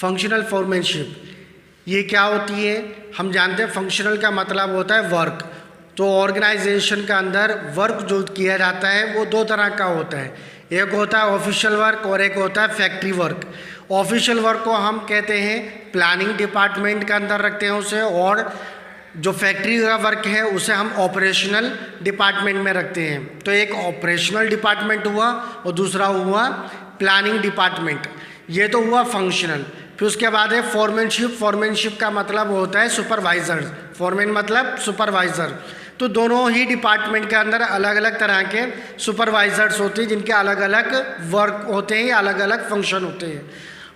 Functional foremanship ये क्या होती है? हम जानते हैं फंक्शनल का मतलब होता है वर्क। तो ऑर्गेनाइजेशन के अंदर वर्क जो किया जाता है वो दो तरह का होता है, एक होता है ऑफिशियल वर्क और एक होता है फैक्ट्री वर्क। ऑफिशियल वर्क को हम कहते हैं प्लानिंग डिपार्टमेंट के अंदर रखते हैं उसे, और जो फैक्ट्री का वर्क है उसे हम ऑपरेशनल डिपार्टमेंट में रखते हैं। तो एक ऑपरेशनल डिपार्टमेंट हुआ और दूसरा हुआ प्लानिंग डिपार्टमेंट, ये तो हुआ फंक्शनल। फिर उसके बाद है फॉरमैनशिप। फॉरमैनशिप का मतलब होता है सुपरवाइजर, फॉरमैन मतलब सुपरवाइज़र। तो दोनों ही डिपार्टमेंट के अंदर अलग अलग तरह के सुपरवाइजर्स होते हैं जिनके अलग अलग वर्क होते हैं, अलग अलग फंक्शन होते हैं।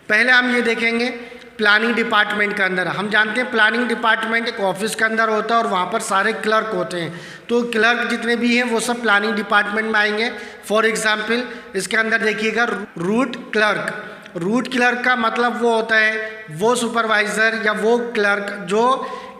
पहले हम ये देखेंगे प्लानिंग डिपार्टमेंट के अंदर। हम जानते हैं प्लानिंग डिपार्टमेंट एक ऑफिस के अंदर होता है और वहाँ पर सारे क्लर्क होते हैं। तो क्लर्क जितने भी हैं वो सब प्लानिंग डिपार्टमेंट में आएंगे। फॉर एग्जाम्पल इसके अंदर देखिएगा रूट क्लर्क। रूट क्लर्क का मतलब वो होता है वो सुपरवाइज़र या वो क्लर्क जो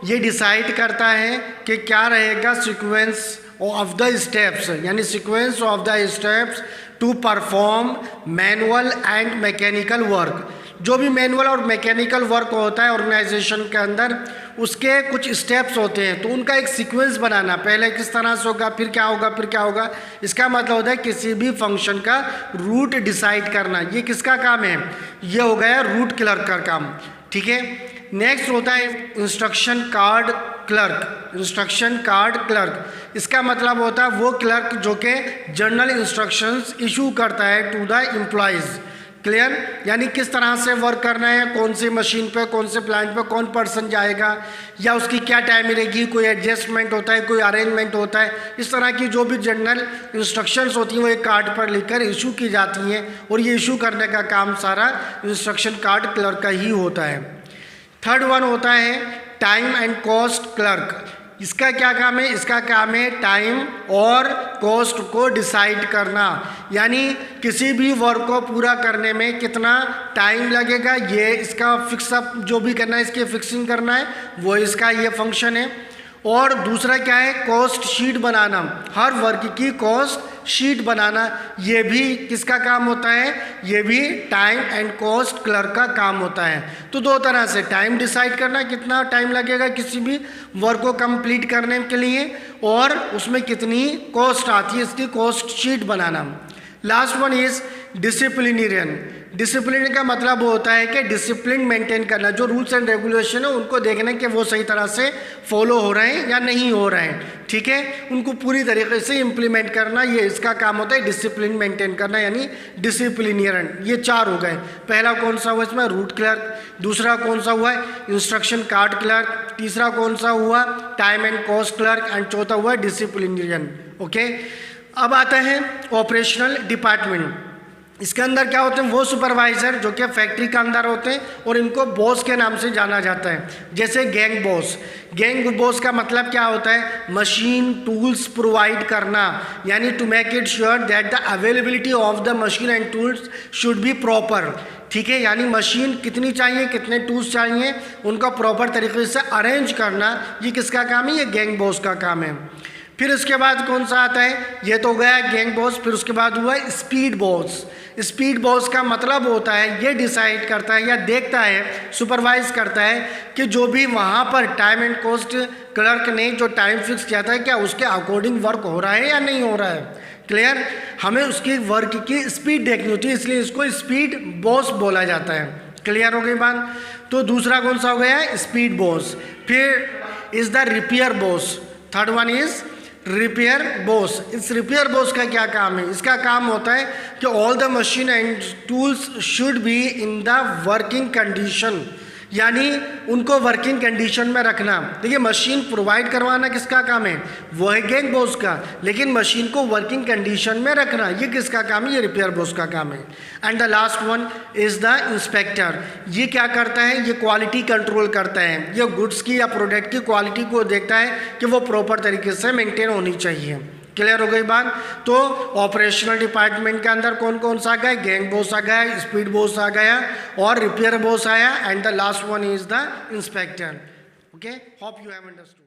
ये डिसाइड करता है कि क्या रहेगा सीक्वेंस ऑफ द स्टेप्स, यानी sequence of the steps to perform manual and mechanical work. जो भी मैनुअल और मैकेनिकल वर्क होता है ऑर्गेनाइजेशन के अंदर, उसके कुछ स्टेप्स होते हैं, तो उनका एक सीक्वेंस बनाना, पहले किस तरह से होगा, फिर क्या होगा, फिर क्या होगा। इसका मतलब होता है किसी भी फंक्शन का रूट डिसाइड करना। ये किसका काम है? ये हो गया रूट क्लर्क का काम। ठीक है, नेक्स्ट होता है instruction card clerk. Instruction card clerk इसका मतलब होता है वो क्लर्क जो कि जर्नल इंस्ट्रक्शंस इशू करता है टू द एम्प्लॉयज़। क्लियर? यानी किस तरह से वर्क करना है, कौन सी मशीन पे, कौन से प्लांट पे कौन पर्सन जाएगा, या उसकी क्या टाइम रहेगी, कोई एडजस्टमेंट होता है, कोई अरेंजमेंट होता है। इस तरह की जो भी जनरल इंस्ट्रक्शंस होती हैं वो एक कार्ड पर लिखकर इशू की जाती हैं, और ये इशू करने का काम सारा इंस्ट्रक्शन कार्ड क्लर्क का ही होता है। थर्ड वन होता है टाइम एंड कॉस्ट क्लर्क। इसका क्या काम है? इसका काम है टाइम और कॉस्ट को डिसाइड करना, यानी किसी भी वर्क को पूरा करने में कितना टाइम लगेगा, ये इसका फिक्सअप जो भी करना है, इसकी फिक्सिंग करना है, वो इसका ये फंक्शन है। और दूसरा क्या है? कॉस्ट शीट बनाना, हर वर्क की कॉस्ट शीट बनाना, ये भी किसका काम होता है? ये भी टाइम एंड कॉस्ट क्लर्क का काम होता है। तो दो तरह से, टाइम डिसाइड करना कितना टाइम लगेगा किसी भी वर्क को कंप्लीट करने के लिए, और उसमें कितनी कॉस्ट आती है, इसकी cost sheet banana. Last one is disciplinarian. Discipline का मतलब होता है कि डिसिप्लिन मेंटेन करना, जो रूल्स एंड रेगुलेशन है उनको देखना कि वो सही तरह से फॉलो हो रहे हैं या नहीं हो रहे हैं। ठीक है, उनको पूरी तरीके से इम्प्लीमेंट करना, ये इसका काम होता है डिसिप्लिन मेंटेन करना, यानी डिसिप्लिनियरन। ये चार हो गए। पहला कौन सा हुआ इसमें? Root clerk. दूसरा कौन सा हुआ? Instruction card clerk. तीसरा कौन सा हुआ? Time and cost clerk. And चौथा हुआ डिसिप्लिनियरन। ओके, अब आता है ऑपरेशनल डिपार्टमेंट। इसके अंदर क्या होते हैं? वो सुपरवाइज़र जो कि फैक्ट्री के अंदर होते हैं, और इनको बॉस के नाम से जाना जाता है। जैसे गैंग बॉस। गैंग बॉस का मतलब क्या होता है? मशीन टूल्स प्रोवाइड करना, यानी to make it sure that the availability of the machine and tools should be proper. ठीक है, यानी मशीन कितनी चाहिए, कितने टूल्स चाहिए, उनका प्रॉपर तरीके से अरेंज करना, ये किसका काम है? ये गैंग बॉस का काम है। फिर उसके बाद कौन सा आता है? ये तो हो गया गैंग बॉस। फिर उसके बाद हुआ स्पीड बॉस। स्पीड बॉस का मतलब होता है ये डिसाइड करता है या देखता है, सुपरवाइज करता है कि जो भी वहाँ पर टाइम एंड कॉस्ट क्लर्क ने जो टाइम फिक्स किया था क्या उसके अकॉर्डिंग वर्क हो रहा है या नहीं हो रहा है। क्लियर? हमें उसकी वर्क की स्पीड देखनी होती है, इसलिए इसको स्पीड बॉस बोला जाता है। क्लियर हो गई बात? तो दूसरा कौन सा हो गया? Speed boss. फिर is the repair boss. Third one is repair boss. इस रिपेयर बॉस का क्या काम है? इसका काम होता है कि all the machine and tools should be in the working condition, यानी उनको वर्किंग कंडीशन में रखना। देखिए, मशीन प्रोवाइड करवाना किसका काम है? वो है गैंग बॉस का, लेकिन मशीन को वर्किंग कंडीशन में रखना ये किसका काम है? ये रिपेयर बॉस का काम है। And the last one is the inspector. ये क्या करता है? ये क्वालिटी कंट्रोल करता है, ये गुड्स की या प्रोडक्ट की क्वालिटी को देखता है कि वो प्रॉपर तरीके से मेंटेन होनी चाहिए। क्लियर हो गई बात? तो ऑपरेशनल डिपार्टमेंट के अंदर कौन कौन सा आ गया? गैंग बॉस आ गया, स्पीड बॉस आ गया, और रिपेयर बॉस आया, and the last one is the inspector. Okay, hope you have understood.